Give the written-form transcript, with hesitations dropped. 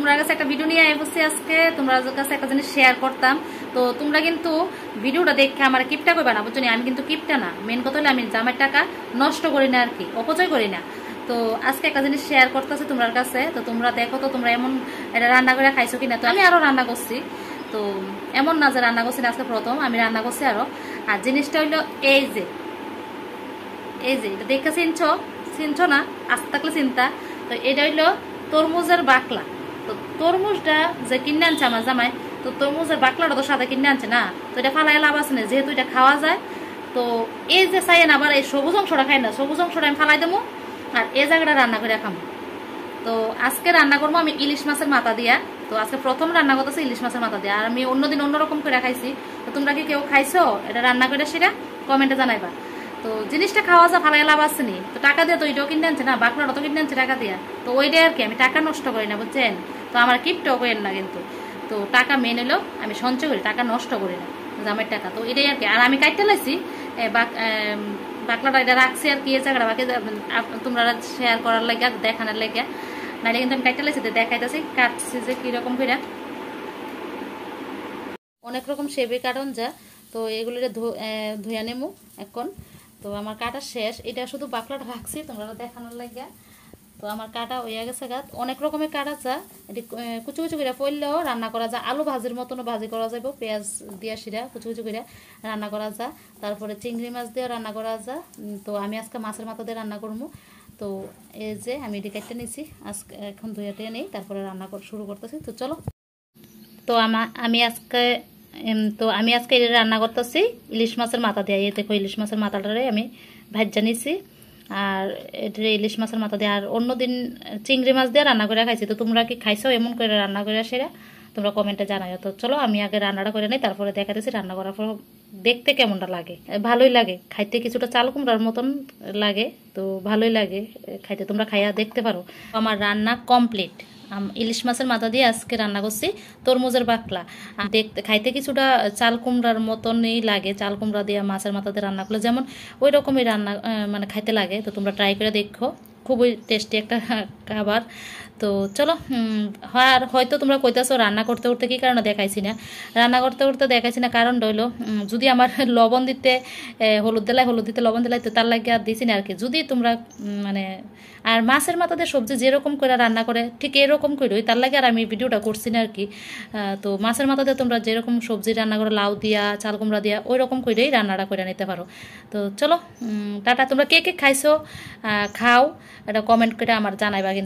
তোমরা কাছে একটা ভিডিও নিয়ে বসছি আজকে তোমরা কাছে একটা জিনিস শেয়ার করতাম। তো তোমরা কিন্তু ভিডিওটা দেখে আমার কিপটা করবে না, বুঝছো? আমি কিন্তু কিপটা না, মেন কথা হলো আমি জামাইয়ের টাকা নষ্ট করি না আর কি, অপচয় করি না। তো আজকে একটা জিনিস শেয়ার করতেছি তোমার কাছে, তো তোমরা দেখো তো তোমরা এমন এটা রান্না করে খাইছো কিনা। তো আমি আরো রান্না করছি, তো এমন না যে রান্না করছি না, আজকে প্রথম আমি রান্না করছি আরো। আর জিনিসটা হইলো এই যে এটা দেখে চিনছো না, আস্তে থাকলে চিন্তা। তো এটা হইলো তরমুজের বাকলা। তো তরমুজটা যে কিনে আনছে আমার জামাই, তো তরমুজের বাকলাটা তো সাথে কিনে আনছে না, তো এটা ফালাই লাভ আছে না, যেহেতু এটা খাওয়া যায়। তো এই যে চাইয়েন আবার এই সবুজ অংশটা খাই না, সবুজ অংশটা আমি ফালাই দেবো আর এই জায়গাটা রান্না করে খাবো। তো আজকে রান্না করবো আমি ইলিশ মাছের মাথা দিয়া। তো আজকে প্রথম রান্না করতেছি ইলিশ মাছের মাথা দিয়া। আর আমি অন্যদিন অন্যরকম করে খাইছি। তো তোমরা কি কেউ খাইছো এটা রান্না করে, সেটা কমেন্টে জানাইবা। তো জিনিসটা খাওয়া যা ফালাই লাভ আসছে নি, তো টাকা দিয়ে তো ওইটাও কিনে আনছে না, বাকলাটা তো কিনে আনছে টাকা দিয়া। তো ওইটাই আর কি, আমি টাকা নষ্ট করি না, বুঝছেন? তো আমার কিপটাও করেন না কিন্তু। তো টাকা মেনে এলেও আমি সঞ্চয় করি, টাকা নষ্ট করি না, জামের টাকা। তো এটাই আর কি। আর আমি কাটতে লাইছি বাকলাটা, এটা রাখছি আর কি, এই জায়গাটা বাকি তোমরা শেয়ার করার লাগে, দেখানোর লাগে। নাহলে কিন্তু আমি কাটতে লাইছি, দেখাইতেছি কাটছি যে কিরকম করে। অনেক রকম শেপে কাটন যা। তো এগুলো ধুয়া নেমু এখন। তো আমার কাটা শেষ, এটা শুধু বাকলাটা রাখছি তোমরা দেখানোর লাগে। তো আমার কাটা হয়ে গেছে গাছ, অনেক রকমের কাটা যা। এটি কুচু কুচু করে পড়লেও রান্না করা যায়, আলু ভাজির মতনও ভাজি করা যাবে, পেঁয়াজ দিয়া সিরা কুচু কুচু করে রান্না করা যায়। তারপরে চিংড়ি মাছ দিয়েও রান্না করা যায়। তো আমি আজকে মাছের মাথা দিয়ে রান্না করবো। তো এই যে আমি এটি কেটে নিছি, আজকে এখন ধুয়াতে নেই, তারপরে রান্না শুরু করতেছি। তো চলো। তো আমি আজকে রান্না করতেছি ইলিশ মাছের মাথা দিয়ে। এই দেখো ইলিশ মাছের মাথাটারে আমি ভাজা নিছি, আর এটা ইলিশ মাছের মাথা দিয়ে। আর অন্যদিন চিংড়ি মাছ দিয়ে রান্না করে খাইছি। তো তোমরা কি খাইছো এমন করে রান্না করে, সেটা তোমরা কমেন্টে জানাইও। তো চলো আমি আগে রান্নাটা করে নিই, তারপরে দেখাতেছি রান্না করার পর দেখতে কেমনটা লাগে। ভালোই লাগে খাইতে, কিছুটা চাল কুমড়ার মতন লাগে, তো ভালোই লাগে খাইতে, তোমরা খাইয়া দেখতে পারো। আমার রান্না কমপ্লিট। ইলিশ মাছের মাথা দিয়ে আজকে রান্না করছি তরমুজের বাকলা। দেখতে খাইতে কিছুটা চাল কুমড়ার মতনই লাগে, চাল কুমড়া দিয়ে মাছের মাথা দিয়ে রান্না করলে যেমন ওই রকমই রান্না মানে খাইতে লাগে। তো তোমরা ট্রাই করে দেখো, খুবই টেস্টি একটা খাবার। তো চলো। আর হয়তো তোমরা কইতাছো রান্না করতে করতে কি কারণে দেখাইছি না, রান্না করতে করতে দেখাইছি না কারণ রইল যদি আমার লবণ দিতে হলুদ দিতে লবণ দিলাই, তো তার লাগে আর দিছি না আর কি। যদি তোমরা মানে আর মাছের মাথা দিয়ে সবজি যেরকম করে রান্না করে ঠিক এরকম করে, তার লাগে আর আমি ভিডিওটা করছি না আর কি। তো মাছের মাথা দিয়ে তোমরা যেরকম সবজি রান্না করো, লাউ দিয়া চাল কুমড়া দিয়া, ওই রকম করেই রান্নাটা করে নিতে পারো। তো চলো টাটা। তোমরা কে কে খাইছো, খাও, এটা কমেন্ট করে আমার জানাইবা কিন্তু।